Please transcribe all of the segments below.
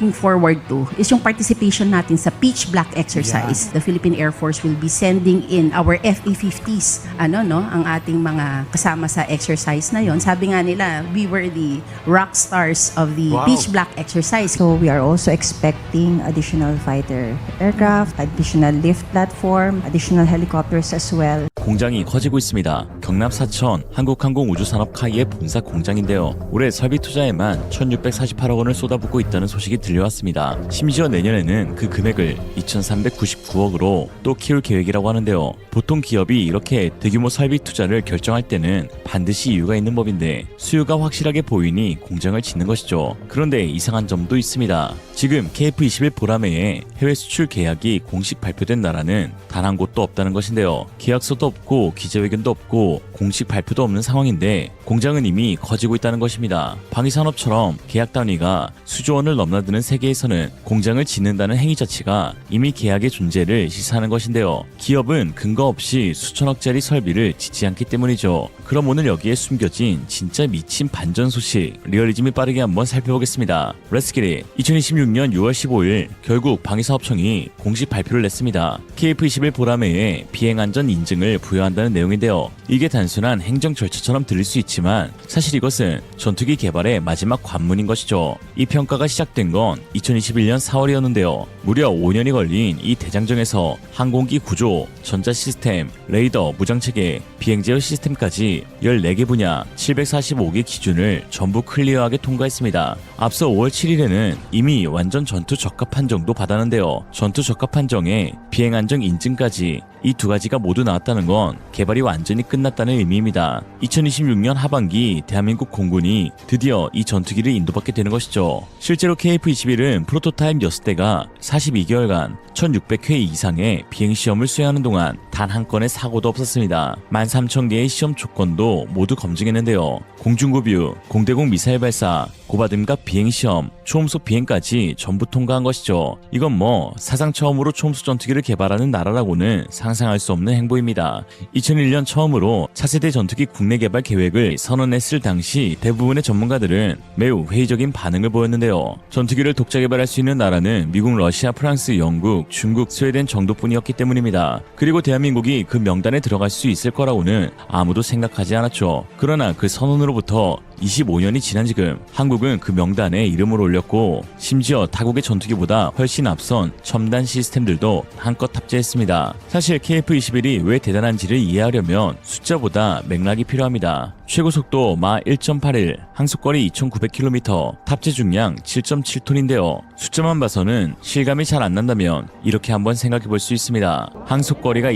Looking forward to is yung participation natin sa Pitch Black exercise. The Philippine Air Force will be sending in our FA-50s, ang ating mga kasama sa exercise na yon. Sabi nga nila, we were the rock stars of the Pitch Black exercise. So we are also expecting additional fighter aircraft, additional lift platform, additional helicopters as well. 공장이 커지고 있습니다. 경남 사천 한국항공우주산업 카이의 본사 공장인데요. 올해 설비 투자에만 1,648억 원을 쏟아붓고 있다는 소식이 들려왔습니다. 심지어 내년에는 그 금액을 2,399억으로 또 키울 계획이라고 하는데요. 보통 기업이 이렇게 대규모 설비 투자를 결정할 때는 반드시 이유가 있는 법인데 수요가 확실하게 보이니 공장을 짓는 것이죠. 그런데 이상한 점도 있습니다. 지금 KF-21 보라매의 해외 수출 계약이 공식 발표된 나라는 단 한 곳도 없다는 것인데요. 계약서도 없고 기자회견도 없고 공식 발표도 없는 상황인데 공장은 이미 커지고 있다는 것입니다. 방위산업처럼 계약 단위가 수조 원을 넘나드는 세계에서는 공장을 짓는다는 행위 자체가 이미 계약의 존재를 시사하는 것인데요. 기업은 근거 없이 수천억짜리 설비를 짓지 않기 때문이죠. 그럼 오늘 여기에 숨겨진 진짜 미친 반전 소식, 리얼리즘이 빠르게 한번 살펴보겠습니다. Let's get it. 2026년 6월 15일 결국 방위사업청이 공식 발표를 냈습니다. KF-21 보라매의 비행안전 인증을 부여한다는 내용인데요. 이게 단순한 행정 절차처럼 들릴 수 있지만 사실 이것은 전투기 개발의 마지막 관문인 것이죠. 이 평가가 시작된 건 2021년 4월이었는데요. 무려 5년이 걸린 이 대장정에서 항공기 구조, 전자 시스템, 레이더, 무장체계, 비행 제어 시스템까지 14개 분야 745개 기준을 전부 클리어하게 통과했습니다. 앞서 5월 7일에는 이미 완전 전투 적합 판정도 받았는데요. 전투 적합 판정에 비행 안정 인증까지 이 두 가지가 모두 나왔다는 건 개발이 완전히 끝났다는 의미입니다. 2026년 하반기 대한민국 공군이 드디어 이 전투기를 인도받게 되는 것이죠. 실제로 KF-21은 프로토타입 6대가 42개월간 1600회 이상의 비행시험을 수행하는 동안 단 한 건의 사고도 없었습니다. 13,000개의 시험 조건도 모두 검증했는데요. 공중구뷰, 공대공 미사일 발사, 고바등갑 비행시험, 초음속 비행까지 전부 통과한 것이죠. 이건 사상 처음으로 초음속 전투기를 개발하는 나라라고는 상상할 수 없는 행보입니다. 2001년 처음으로 차세대 전투기 국내 개발 계획을 선언했을 당시 대부분의 전문가들은 매우 회의적인 반응을 보였는데요. 전투기를 독자 개발할 수 있는 나라는 미국, 러시아, 프랑스, 영국, 중국, 스웨덴 정도뿐이었기 때문입니다. 그리고 대한민국이 그 명단에 들어갈 수 있을 거라고는 아무도 생각하지 않았죠. 그러나 그 선언으로부터 25년이 지난 지금 한국은 그 명단에 이름을 올렸고 심지어 타국의 전투기보다 훨씬 앞선 첨단 시스템들도 한껏 탑재했습니다. 사실 KF-21이 왜 대단한지를 이해하려면 숫자보다 맥락이 필요합니다. 최고 속도 마 1.81, 항속거리 2,900km, 탑재 중량 7.7톤인데요. 숫자만 봐서는 실감이 잘 안 난다면 이렇게 한번 생각해 볼 수 있습니다. 항속거리가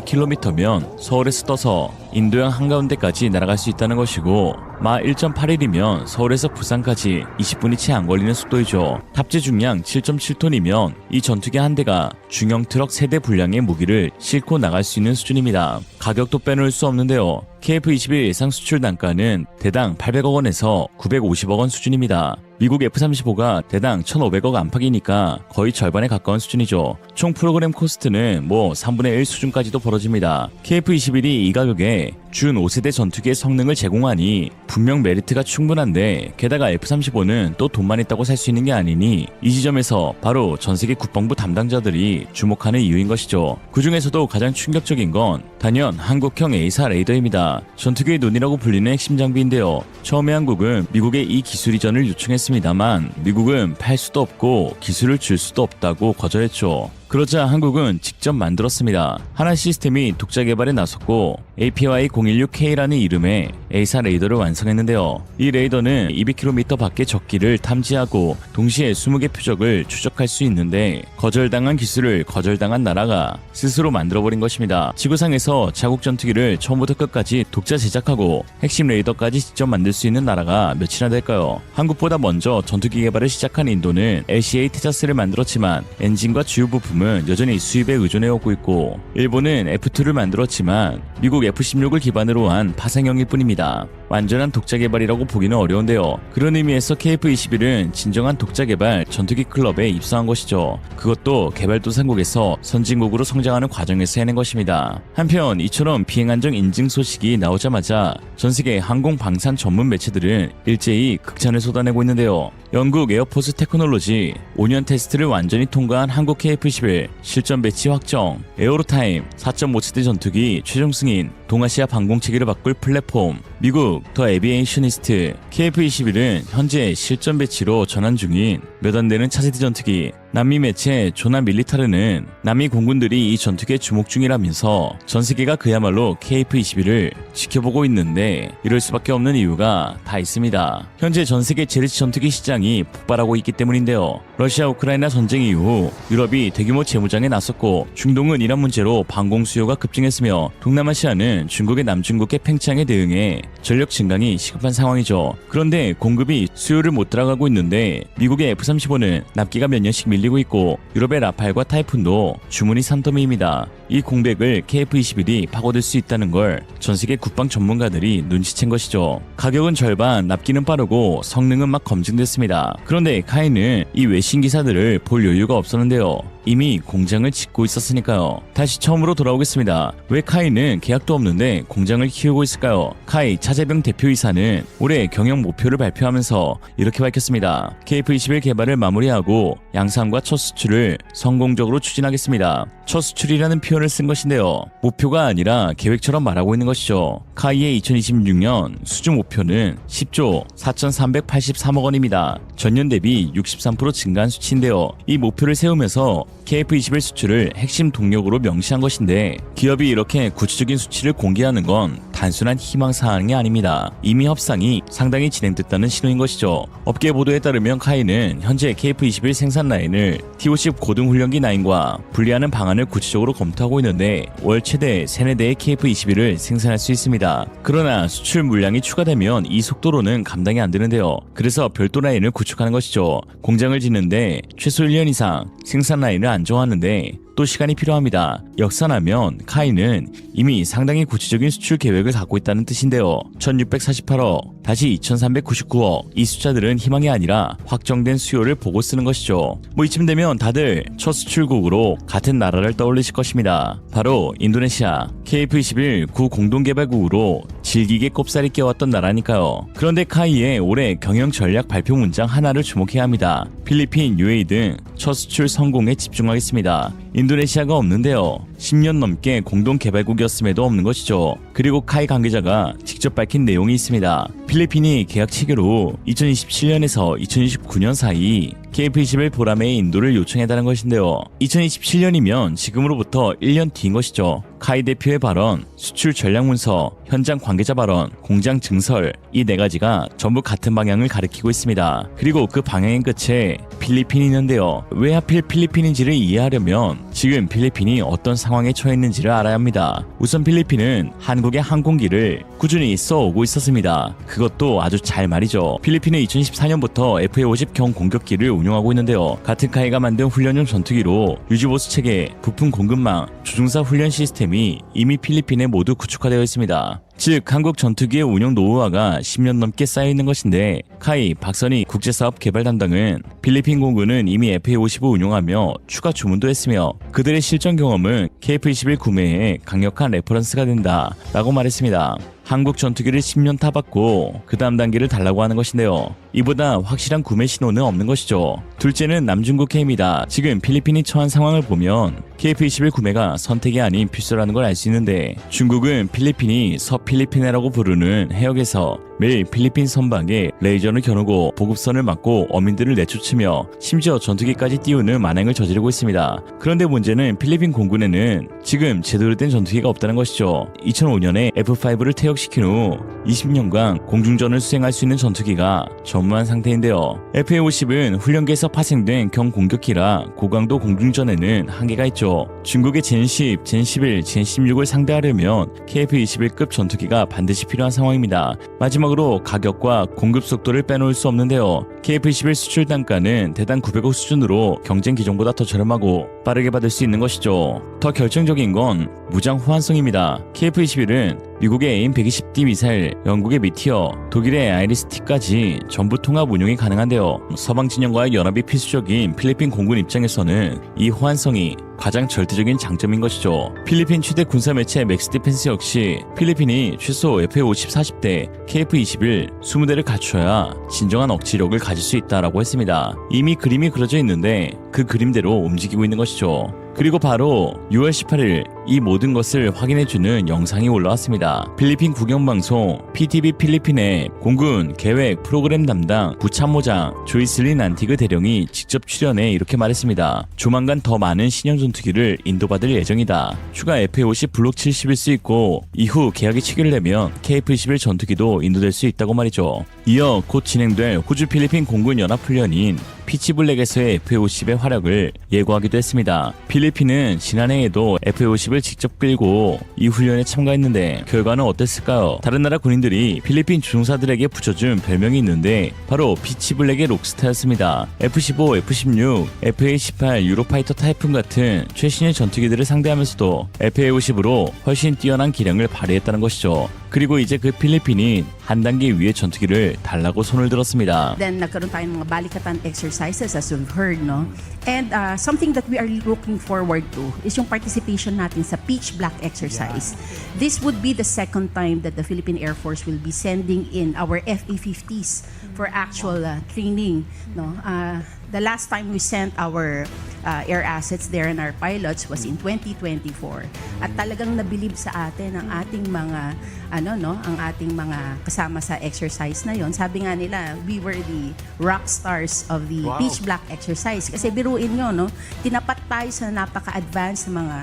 2,900km면 서울에서 떠서 인도양 한가운데까지 날아갈 수 있다는 것이고 마 1.81이면 서울에서 부산까지 20분이 채 안 걸리는 속도이죠. 탑재 중량 7.7톤이면 이 전투기 한 대가 중형 트럭 3대 분량의 무기를 싣고 나갈 수 있는 수준입니다. 가격도 빼놓을 수 없는데요. KF-21 예상 수출 단가는 대당 800억 원에서 950억 원 수준입니다. 미국 F-35가 대당 1,500억 안팎이니까 거의 절반에 가까운 수준이죠. 총 프로그램 코스트는 3분의 1 수준까지도 벌어집니다. KF-21이 이 가격에 준 5세대 전투기의 성능을 제공하니 분명 메리트가 충분한데 게다가 F-35는 또 돈만 있다고 살 수 있는 게 아니니 이 지점에서 바로 전세계 국방부 담당자들이 주목하는 이유인 것이죠. 그 중에서도 가장 충격적인 건 단연 한국형 A사 레이더입니다. 전투기의 눈이라고 불리는 핵심 장비인데요. 처음에 한국은 미국에 이 기술 이전을 요청했습니다만 미국은 팔 수도 없고 기술을 줄 수도 없다고 거절했죠. 그러자 한국은 직접 만들었습니다. 하나 시스템이 독자 개발에 나섰고 APY-016K라는 이름의 A사 레이더를 완성했는데요. 이 레이더는 200km 밖의 적기를 탐지하고 동시에 20개 표적을 추적할 수 있는데 거절당한 기술을 거절당한 나라가 스스로 만들어버린 것입니다. 지구상에서 자국 전투기를 처음부터 끝까지 독자 제작하고 핵심 레이더까지 직접 만들 수 있는 나라가 몇이나 될까요? 한국보다 먼저 전투기 개발을 시작한 인도는 LCA 테자스를 만들었지만 엔진과 주요 부품은 여전히 수입에 의존해오고 있고 일본은 F2를 만들었지만 미국 F-16을 기반으로 한 파생형일 뿐입니다. 완전한 독자 개발이라고 보기는 어려운데요. 그런 의미에서 KF-21은 진정한 독자 개발 전투기 클럽에 입성한 것이죠. 그것도 개발도상국에서 선진국으로 성장하는 과정에서 해낸 것입니다. 한편 이처럼 비행안정 인증 소식이 나오자마자 전세계 항공 방산 전문 매체들은 일제히 극찬을 쏟아내고 있는데요. 영국 에어포스 테크놀로지 5년 테스트를 완전히 통과한 한국 KF-21 실전 배치 확정, 에어로타임 4.5차대 전투기 최종 승인, 동아시아 방공체계를 바꿀 플랫폼, 미국 더 에비에이셔니스트, KF-21은 현재 실전 배치로 전환 중인 몇 안 되는 차세대 전투기, 남미 매체 조나 밀리타르는 남미 공군들이 이 전투기에 주목 중이라면서 전 세계가 그야말로 KF-21을 지켜보고 있는데 이럴 수밖에 없는 이유가 다 있습니다. 현재 전 세계 재래식 전투기 시장이 폭발하고 있기 때문인데요. 러시아 우크라이나 전쟁 이후 유럽이 대규모 재무장에 나섰고 중동은 이란 문제로 방공 수요가 급증했으며 동남아시아는 중국의 남중국해 팽창에 대응해 전력 증강이 시급한 상황이죠. 그런데 공급이 수요를 못 따라가고 있는데 미국의 F-35는 납기가 몇 년씩 밀리고 있고 유럽의 라팔과 타이푼도 주문이 산더미입니다. 이 공백을 KF-21이 파고들 수 있다는 걸 전세계 국방 전문가들이 눈치챈 것이죠. 가격은 절반, 납기는 빠르고 성능은 막 검증됐습니다. 그런데 카이는 이 외신 기사들을 볼 여유가 없었는데요. 이미 공장을 짓고 있었으니까요. 다시 처음으로 돌아오겠습니다. 왜 카이는 계약도 없는데 공장을 키우고 있을까요? 카이 차재병 대표이사는 올해 경영 목표를 발표하면서 이렇게 밝혔습니다. KF-21 개발을 마무리하고 양산과 첫 수출을 성공적으로 추진하겠습니다. 첫 수출이라는 표현을 쓴 것인데요. 목표가 아니라 계획처럼 말하고 있는 것이죠. 카이의 2026년 수주 목표는 10조 4,383억 원입니다. 전년 대비 63% 증가한 수치인데요. 이 목표를 세우면서 KF-21 수출을 핵심 동력으로 명시한 것인데 기업이 이렇게 구체적인 수치를 공개하는 건 단순한 희망사항이 아닙니다. 이미 협상이 상당히 진행됐다는 신호인 것이죠. 업계 보도에 따르면 카이는 현재 KF-21 생산 라인을 T-50 고등훈련기 라인과 분리하는 방안을 구체적으로 검토하고 있는데 월 최대 3-4대의 KF-21을 생산할 수 있습니다. 그러나 수출 물량이 추가되면 이 속도로는 감당이 안 되는데요. 그래서 별도 라인을 구축하는 것이죠. 공장을 짓는데 최소 1년 이상 생산 라인을 안정하는데 또 시간이 필요합니다. 역산하면 카이는 이미 상당히 구체적인 수출 계획을 갖고 있다는 뜻인데요. 1648억, 다시 2399억, 이 숫자들은 희망이 아니라 확정된 수요를 보고 쓰는 것이죠. 이쯤 되면 다들 첫 수출국으로 같은 나라를 떠올리실 것입니다. 바로 인도네시아. KF-21 구 공동개발국으로 질기게 꼽살이 껴왔던 나라니까요. 그런데 카이의 올해 경영 전략 발표 문장 하나를 주목해야 합니다. 필리핀, UAE 등 첫 수출 성공에 집중하겠습니다. 인도네시아가 없는데요. 10년 넘게 공동 개발국이었음에도 없는 것이죠. 그리고 카이 관계자가 직접 밝힌 내용이 있습니다. 필리핀이 계약 체결 후 2027년에서 2029년 사이 KF-21 보람의 인도를 요청해달라는 것인데요. 2027년이면 지금으로부터 1년 뒤인 것이죠. 카이 대표의 발언, 수출 전략 문서, 현장 관계자 발언, 공장 증설, 이 4가지가 전부 같은 방향을 가리키고 있습니다. 그리고 그 방향의 끝에 필리핀이 있는데요. 왜 하필 필리핀인지를 이해하려면 지금 필리핀이 어떤 상황에 처해 있는지를 알아야 합니다. 우선 필리핀은 한국의 항공기를 꾸준히 써오고 있었습니다. 그것도 아주 잘 말이죠. 필리핀은 2014년부터 FA-50 경 공격기를 운용하고 있는데요. 같은 카이가 만든 훈련용 전투기로 유지보수 체계, 부품 공급망, 조종사 훈련 시스템이 이미 필리핀에 모두 구축화되어 있습니다. 즉 한국 전투기의 운용 노후화가 10년 넘게 쌓여있는 것인데 카이 박선희 국제사업 개발 담당은 필리핀 공군은 이미 FA-50을 운용하며 추가 주문도 했으며 그들의 실전 경험은 KF-21 구매에 강력한 레퍼런스가 된다 라고 말했습니다. 한국 전투기를 10년 타봤고 그 다음 단계를 달라고 하는 것인데요. 이보다 확실한 구매 신호는 없는 것이죠. 둘째는 남중국해입니다. 지금 필리핀이 처한 상황을 보면 KF-21 구매가 선택이 아닌 필수라는 걸 알 수 있는데 중국은 필리핀이 서필리핀해라고 부르는 해역에서 매일 필리핀 선박에 레이저를 겨누고 보급선을 막고 어민들을 내쫓으며 심지어 전투기까지 띄우는 만행을 저지르고 있습니다. 그런데 문제는 필리핀 공군에는 지금 제대로 된 전투기가 없다는 것이죠. 2005년에 F5를 퇴역시킨 후 20년간 공중전을 수행할 수 있는 전투기가 전무한 상태인데요. FA-50은 훈련기에서 파생된 경공격기라 고강도 공중전에는 한계가 있죠. 중국의 젠10, 젠11, 젠16을 상대하려면 KF-21급 전투기가 반드시 필요한 상황입니다. 마지막으로 가격과 공급 속도를 빼놓을 수 없는데요. KF-21 수출 단가는 대당 900억 수준으로 경쟁 기종보다 더 저렴하고 빠르게 받을 수 있는 것이죠. 더 결정적인 건 무장 호환성입니다. KF-21은 미국의 AIM-120D 미사일, 영국의 미티어, 독일의 아이리스티까지 전부 통합 운용이 가능한데요. 서방 진영과의 연합이 필수적인 필리핀 공군 입장에서는 이 호환성이 가장 절대적인 장점인 것이죠. 필리핀 최대 군사 매체 맥스 디펜스 역시 필리핀이 최소 FA-50 40대, KF-21 20대를 갖춰야 진정한 억지력을 가질 수 있다라고 했습니다. 이미 그림이 그려져 있는데 그 그림대로 움직이고 있는 것이죠. 그리고 바로 6월 18일 이 모든 것을 확인해주는 영상이 올라왔습니다. 필리핀 국영방송 PTV 필리핀의 공군 계획 프로그램 담당 부참모장 조이슬린 안티그 대령이 직접 출연해 이렇게 말했습니다. 조만간 더 많은 신형 전투기를 인도받을 예정이다. 추가 FA-50 블록 70일 수 있고 이후 계약이 체결되면 KF-21 전투기도 인도될 수 있다고 말이죠. 이어 곧 진행될 호주 필리핀 공군 연합훈련인 피치블랙에서의 FA-50의 활약을 예고하기도 했습니다. 필리핀은 지난해에도 FA-50을 직접 끌고 이 훈련에 참가했는데 결과는 어땠을까요? 다른 나라 군인들이 필리핀 중사들에게 붙여준 별명이 있는데 바로 피치블랙의 록스타였습니다. F-15, F-16, FA-18 유로파이터 타이푼 같은 최신의 전투기들을 상대하면서도 FA-50으로 훨씬 뛰어난 기량을 발휘했다는 것이죠. 그리고 이제 그 필리핀이 한 단계 위의 전투기를 달라고 손을 들었습니다. Then nagkaroon tayo ng mga balikatan exercises as we've heard, no? And something that we are looking forward to is yung participation natin sa Pitch Black exercise. This would be the second time that the Philippine Air Force will be sending in our FA-50s for actual training, no? The last time we sent our air assets there and our pilots was in 2024. At talagang nabilib sa atin ang ating mga ang ating mga kasama sa exercise na yon. Sabi nga nila, we were the rock stars of the Pitch Black exercise. Kasi biruin nyo, no? Tinapat tayo sa napaka-advanced na mga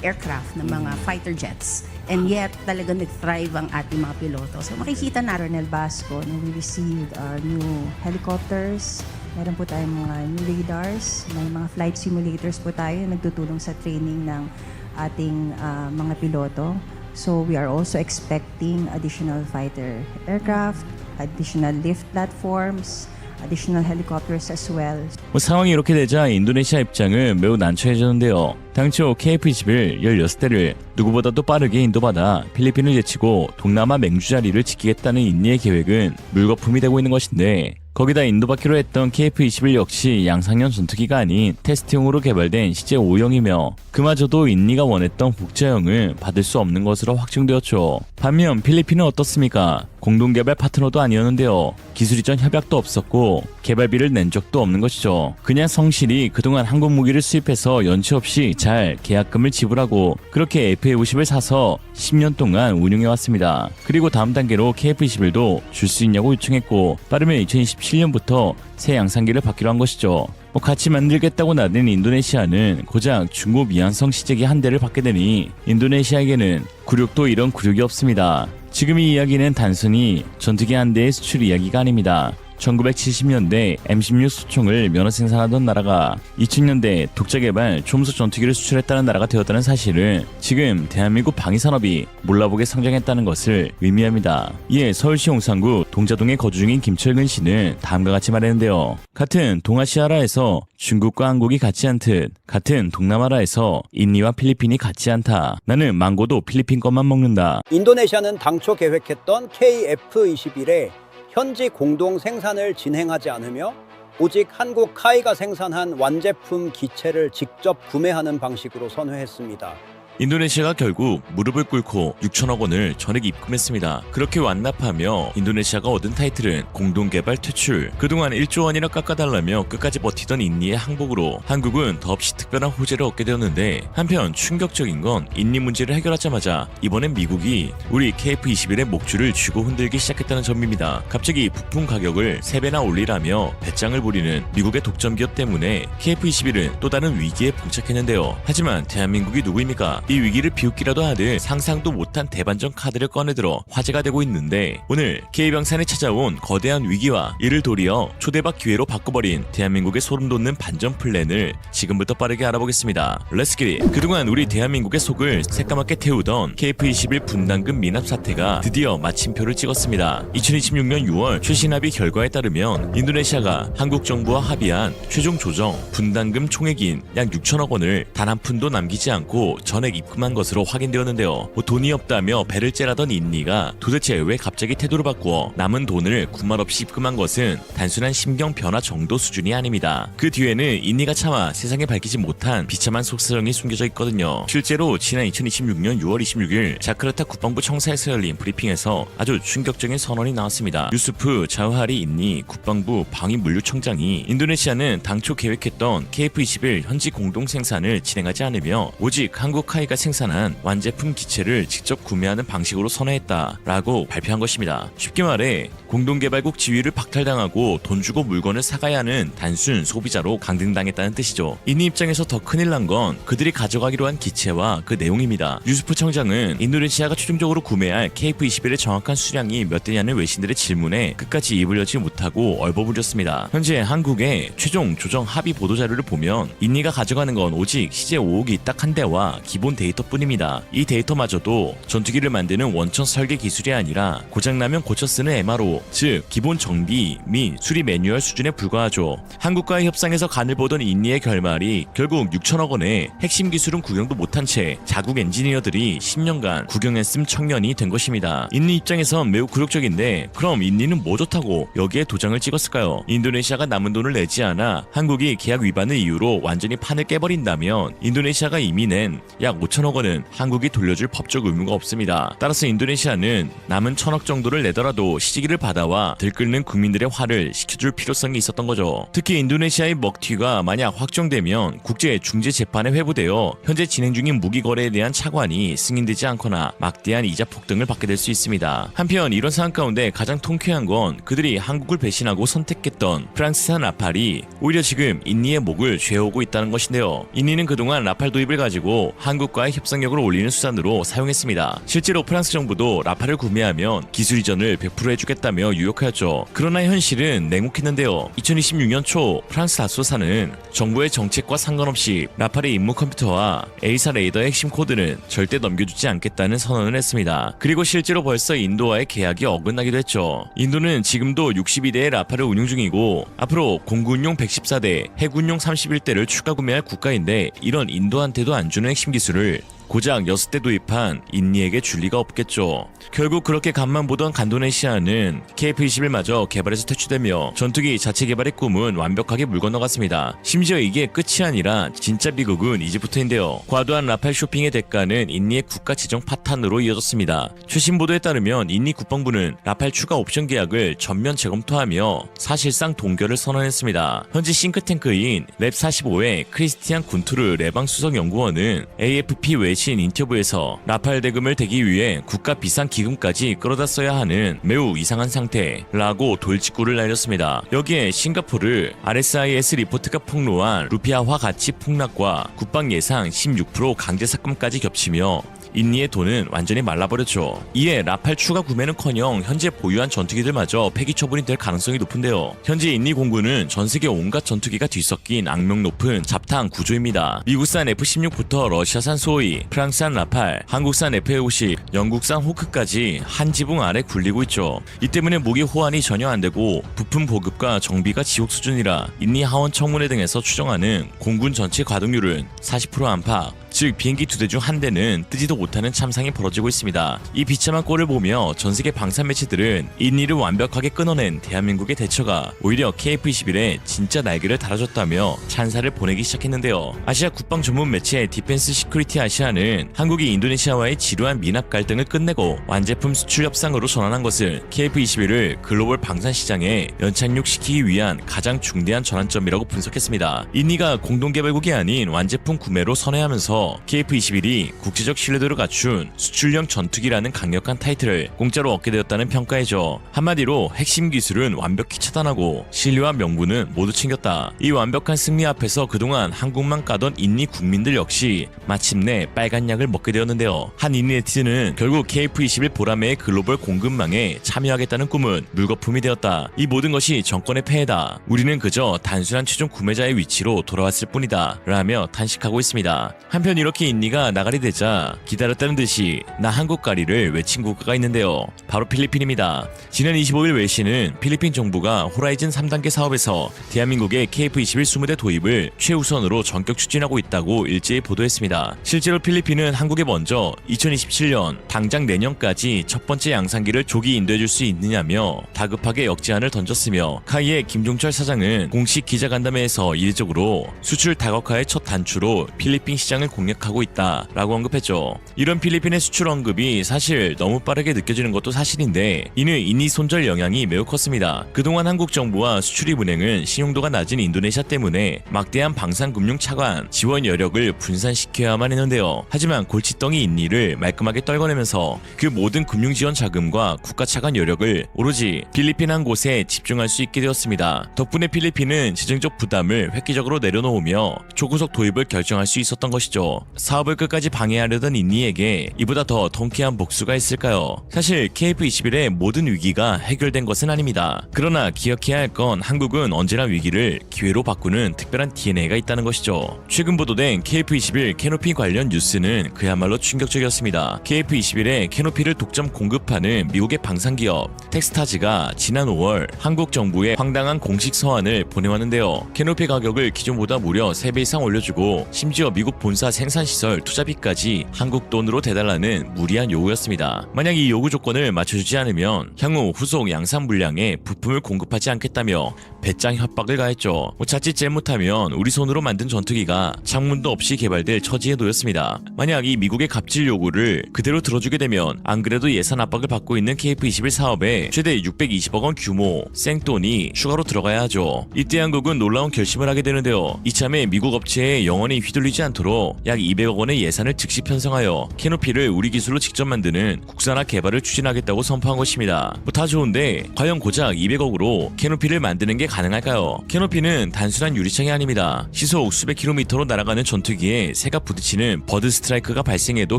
aircraft, na mga fighter jets. And yet, talagang nag-thrive ang ating mga piloto. So makikita na Colonel Basco, we received new helicopters. Meron po tayong mga new radars. May mga flight simulators po tayo na nagtutulong sa training ng ating mga piloto. So we are also expecting additional fighter aircraft, additional lift platforms, additional helicopters as well. 상황이 이렇게 되자 인도네시아 입장은 매우 난처해졌는데요. 당초 KF-21 16대를 누구보다도 빠르게 인도받아 필리핀을 제치고 동남아 맹주 자리를 지키겠다는 인니의 계획은 물거품이 되고 있는 것인데 거기다 인도받기로 했던 KF-21 역시 양상형 전투기가 아닌 테스트용으로 개발된 시제 5형이며 그마저도 인니가 원했던 복제형을 받을 수 없는 것으로 확정되었죠. 반면 필리핀은 어떻습니까? 공동개발 파트너도 아니었는데요. 기술이전 협약도 없었고 개발비를 낸 적도 없는 것이죠. 그냥 성실히 그동안 한국 무기를 수입해서 연체 없이 잘 계약금을 지불하고 그렇게 FA-50을 사서 10년 동안 운용해왔습니다. 그리고 다음 단계로 KF-21도 줄 수 있냐고 요청했고 빠르면 2027년부터 새 양산기를 받기로 한 것이죠. 같이 만들겠다고 나댄 인도네시아는 고작 중고 미완성 시제기 한 대를 받게 되니 인도네시아에게는 굴욕도 이런 굴욕이 없습니다. 지금 이 이야기는 단순히 전투기 한 대의 수출 이야기가 아닙니다. 1970년대 M16 소총을 면허 생산하던 나라가 2000년대 독자 개발 초음속 전투기를 수출했다는 나라가 되었다는 사실은 지금 대한민국 방위산업이 몰라보게 성장했다는 것을 의미합니다. 이에 서울시 용산구 동자동에 거주 중인 김철근 씨는 다음과 같이 말했는데요. 같은 동아시아라에서 중국과 한국이 같지 않듯 같은 동남아라에서 인니와 필리핀이 같지 않다. 나는 망고도 필리핀 것만 먹는다. 인도네시아는 당초 계획했던 KF-21에 현지 공동 생산을 진행하지 않으며 오직 한국 카이가 생산한 완제품 기체를 직접 구매하는 방식으로 선회했습니다. 인도네시아가 결국 무릎을 꿇고 6천억 원을 전액 입금했습니다. 그렇게 완납하며 인도네시아가 얻은 타이틀은 공동개발 퇴출. 그동안 1조 원이나 깎아달라며 끝까지 버티던 인니의 항복으로 한국은 더없이 특별한 호재를 얻게 되었는데 한편 충격적인 건 인니 문제를 해결하자마자 이번엔 미국이 우리 KF-21의 목줄을 쥐고 흔들기 시작했다는 점입니다. 갑자기 부품 가격을 3배나 올리라며 배짱을 부리는 미국의 독점 기업 때문에 KF-21은 또 다른 위기에 봉착했는데요. 하지만 대한민국이 누구입니까? 이 위기를 비웃기라도 하듯 상상도 못한 대반전 카드를 꺼내들어 화제가 되고 있는데 오늘 K방산에 찾아온 거대한 위기와 이를 도리어 초대박 기회로 바꿔버린 대한민국의 소름돋는 반전 플랜을 지금부터 빠르게 알아보겠습니다. Let's get it! 그동안 우리 대한민국의 속을 새까맣게 태우던 KF-21 분담금 미납 사태가 드디어 마침표를 찍었습니다. 2026년 6월 최신 합의 결과에 따르면 인도네시아가 한국 정부와 합의한 최종 조정 분담금 총액인 약 6천억 원을 단 한 푼도 남기지 않고 전액 입금한 것으로 확인되었는데요. 돈이 없다며 배를 째라던 인니가 도대체 왜 갑자기 태도를 바꾸어 남은 돈을 군말 없이 입금한 것은 단순한 심경 변화 정도 수준이 아닙니다. 그 뒤에는 인니가 차마 세상에 밝히지 못한 비참한 속사정이 숨겨져 있거든요. 실제로 지난 2026년 6월 26일 자카르타 국방부 청사에서 열린 브리핑에서 아주 충격적인 선언이 나왔습니다. 유수프 자흐하리 인니 국방부 방위물류청장이 인도네시아는 당초 계획했던 KF-21 현지 공동 생산을 진행하지 않으며 오직 한국카이가 생산한 완제품 기체를 직접 구매하는 방식으로 선회했다라고 발표한 것입니다. 쉽게 말해 공동개발국 지위를 박탈당하고 돈 주고 물건을 사가야 하는 단순 소비자로 강등당했다는 뜻이죠. 인니 입장에서 더 큰일 난 건 그들이 가져가기로 한 기체와 그 내용입니다. 유수프 청장은 인도네시아가 최종적으로 구매할 KF-21의 정확한 수량이 몇 대냐는 외신들의 질문에 끝까지 입을 열지 못하고 얼버무렸습니다. 현재 한국의 최종 조정 합의 보도자료를 보면 인니가 가져가는 건 오직 CJ 5호기 딱 한 대와 기본 데이터뿐입니다. 이 데이터마저도 전투기를 만드는 원천 설계 기술이 아니라 고장나면 고쳐 쓰는 MRO, 즉 기본 정비 및 수리 매뉴얼 수준에 불과하죠. 한국과의 협상에서 간을 보던 인니의 결말이 결국 6천억 원의 핵심 기술은 구경도 못한 채 자국 엔지니어들이 10년간 구경했음 청년이 된 것입니다. 인니 입장에선 매우 굴욕적인데 그럼 인니는 뭐 좋다고 여기에 도장을 찍었을까요? 인도네시아가 남은 돈을 내지 않아 한국이 계약 위반을 이유로 완전히 판을 깨버린다면 인도네시아가 이미 낸 약 5천억 원은 한국이 돌려줄 법적 의무가 없습니다. 따라서 인도네시아는 남은 1,000억 정도를 내더라도 시기를 받아와 들끓는 국민들의 화를 식혀줄 필요성이 있었던 거죠. 특히 인도네시아의 먹튀가 만약 확정되면 국제중재재판에 회부되어 현재 진행 중인 무기 거래에 대한 차관이 승인되지 않거나 막대한 이자 폭등을 받게 될 수 있습니다. 한편 이런 상황 가운데 가장 통쾌한 건 그들이 한국을 배신하고 선택했던 프랑스산 라팔이 오히려 지금 인니의 목을 죄어오고 있다는 것인데요. 인니는 그동안 라팔 도입을 가지고 한국과의 협상력을 올리는 수단으로 사용했습니다. 실제로 프랑스 정부도 라팔을 구매하면 기술 이전을 100% 해주겠다며 유혹하였죠. 그러나 현실은 냉혹했는데요. 2026년 초 프랑스 다소사는 정부의 정책과 상관없이 라팔의 임무 컴퓨터와 A사 레이더의 핵심 코드는 절대 넘겨주지 않겠다는 선언을 했습니다. 그리고 실제로 벌써 인도와의 계약이 어긋나기도 했죠. 인도는 지금도 62대의 라팔을 운용 중이고 앞으로 공군용 114대, 해군용 31대를 추가 구매할 국가인데 이런 인도한테도 안 주는 핵심 기술을 고작 6대 도입한 인니에게 줄 리가 없겠죠. 결국 그렇게 간만 보던 간도네시아는 KF-21마저 개발에서 퇴출되며 전투기 자체 개발의 꿈은 완벽하게 물 건너갔습니다. 심지어 이게 끝이 아니라 진짜 비극은 이제부터인데요. 과도한 라팔 쇼핑의 대가는 인니의 국가 지정 파탄으로 이어졌습니다. 최신 보도에 따르면 인니 국방부는 라팔 추가 옵션 계약을 전면 재검토하며 사실상 동결을 선언했습니다. 현재 싱크탱크인 랩45의 크리스티안 군투르 레방 수석 연구원은 AFP 외신 인터뷰에서 라팔 대금을 대기 위해 국가 비상 기금까지 끌어다 써야 하는 매우 이상한 상태라고 돌직구를 날렸습니다. 여기에 싱가포르 RSIS 리포트가 폭로한 루피아화 가치 폭락과 국방 예상 16% 강제 삭감까지 겹치며 인니의 돈은 완전히 말라버렸죠. 이에 라팔 추가 구매는커녕 현재 보유한 전투기들마저 폐기 처분이 될 가능성이 높은데요. 현재 인니 공군은 전세계 온갖 전투기가 뒤섞인 악명 높은 잡탕 구조입니다. 미국산 F-16부터 러시아산 소위, 프랑스산 라팔, 한국산 F-50, 영국산 호크까지 한 지붕 아래 굴리고 있죠. 이 때문에 무기 호환이 전혀 안되고 부품 보급과 정비가 지옥 수준이라 인니 하원 청문회 등에서 추정하는 공군 전체 가동률은 40% 안팎, 즉 비행기 2대 중 1대는 뜨지도 못하는 참상이 벌어지고 있습니다. 이 비참한 꼴을 보며 전세계 방산 매체들은 인니를 완벽하게 끊어낸 대한민국의 대처가 오히려 KF-21에 진짜 날개를 달아줬다며 찬사를 보내기 시작했는데요. 아시아 국방 전문 매체 디펜스 시큐리티 아시아는 한국이 인도네시아와의 지루한 미납 갈등을 끝내고 완제품 수출 협상으로 전환한 것을 KF-21을 글로벌 방산 시장에 연착륙시키기 위한 가장 중대한 전환점이라고 분석했습니다. 인니가 공동개발국이 아닌 완제품 구매로 선회하면서 KF-21이 국제적 신뢰도를 갖춘 수출형 전투기라는 강력한 타이틀을 공짜로 얻게 되었다는 평가이죠. 한마디로 핵심 기술은 완벽히 차단하고 신뢰와 명분은 모두 챙겼다. 이 완벽한 승리 앞에서 그동안 한국만 까던 인니 국민들 역시 마침내 빨간 약을 먹게 되었는데요. 한 인니 네티즌은 결국 KF-21 보라매의 글로벌 공급망에 참여하겠다는 꿈은 물거품이 되었다. 이 모든 것이 정권의 폐해다. 우리는 그저 단순한 최종 구매자의 위치로 돌아왔을 뿐이다 라며 탄식하고 있습니다. 한편 한편 이렇게 인니가 나가리 되자 기다렸다는 듯이 나 한국 가리를 외친 국가가 있는데요. 바로 필리핀입니다. 지난 25일 외신은 필리핀 정부가 호라이즌 3단계 사업에서 대한민국의 KF-21 20대 도입을 최우선으로 전격 추진하고 있다고 일제히 보도했습니다. 실제로 필리핀은 한국에 먼저 2027년 당장 내년까지 첫 번째 양산기를 조기 인도해줄 수 있느냐며 다급하게 역제안을 던졌으며 카이의 김종철 사장은 공식 기자간담회에서 이례적으로 수출 다각화의 첫 단추로 필리핀 시장을 공략하고 있다라고 언급했죠. 이런 필리핀의 수출 언급이 사실 너무 빠르게 느껴지는 것도 사실인데 이는 인니 손절 영향이 매우 컸습니다. 그동안 한국 정부와 수출입은행은 신용도가 낮은 인도네시아 때문에 막대한 방산금융 차관 지원 여력을 분산시켜야만 했는데요. 하지만 골칫덩이 인니를 말끔하게 떨궈내면서 그 모든 금융 지원 자금과 국가 차관 여력을 오로지 필리핀 한 곳에 집중할 수 있게 되었습니다. 덕분에 필리핀은 재정적 부담을 획기적으로 내려놓으며 초고속 도입을 결정할 수 있었던 것이죠. 사업을 끝까지 방해하려던 인니에게 이보다 더 통쾌한 복수가 있을까요? 사실 KF-21의 모든 위기가 해결된 것은 아닙니다. 그러나 기억해야 할 건 한국은 언제나 위기를 기회로 바꾸는 특별한 DNA가 있다는 것이죠. 최근 보도된 KF-21 캐노피 관련 뉴스는 그야말로 충격적이었습니다. KF-21의 캐노피를 독점 공급하는 미국의 방산기업 텍스타즈가 지난 5월 한국 정부에 황당한 공식 서한을 보내왔는데요. 캐노피 가격을 기존보다 무려 3배 이상 올려주고 심지어 미국 본사 생산시설 투자비까지 한국 돈으로 대달라는 무리한 요구였습니다. 만약 이 요구 조건을 맞춰주지 않으면 향후 후속 양산 물량에 부품을 공급하지 않겠다며 배짱 협박을 가했죠. 자칫 잘못하면 우리 손으로 만든 전투기가 창문도 없이 개발될 처지에 놓였습니다. 만약 이 미국의 갑질 요구를 그대로 들어주게 되면 안 그래도 예산 압박을 받고 있는 KF-21 사업에 최대 620억 원 규모 생돈이 추가로 들어가야 하죠. 이때 한국은 놀라운 결심을 하게 되는데요. 이참에 미국 업체에 영원히 휘둘리지 않도록 약 200억 원의 예산을 즉시 편성하여 캐노피를 우리 기술로 직접 만드는 국산화 개발을 추진하겠다고 선포한 것입니다. 다 좋은데 과연 고작 200억으로 캐노피를 만드는 게 가능할까요? 캐노피는 단순한 유리창이 아닙니다. 시속 수백 킬로미터로 날아가는 전투기에 새가 부딪히는 버드 스트라이크가 발생해도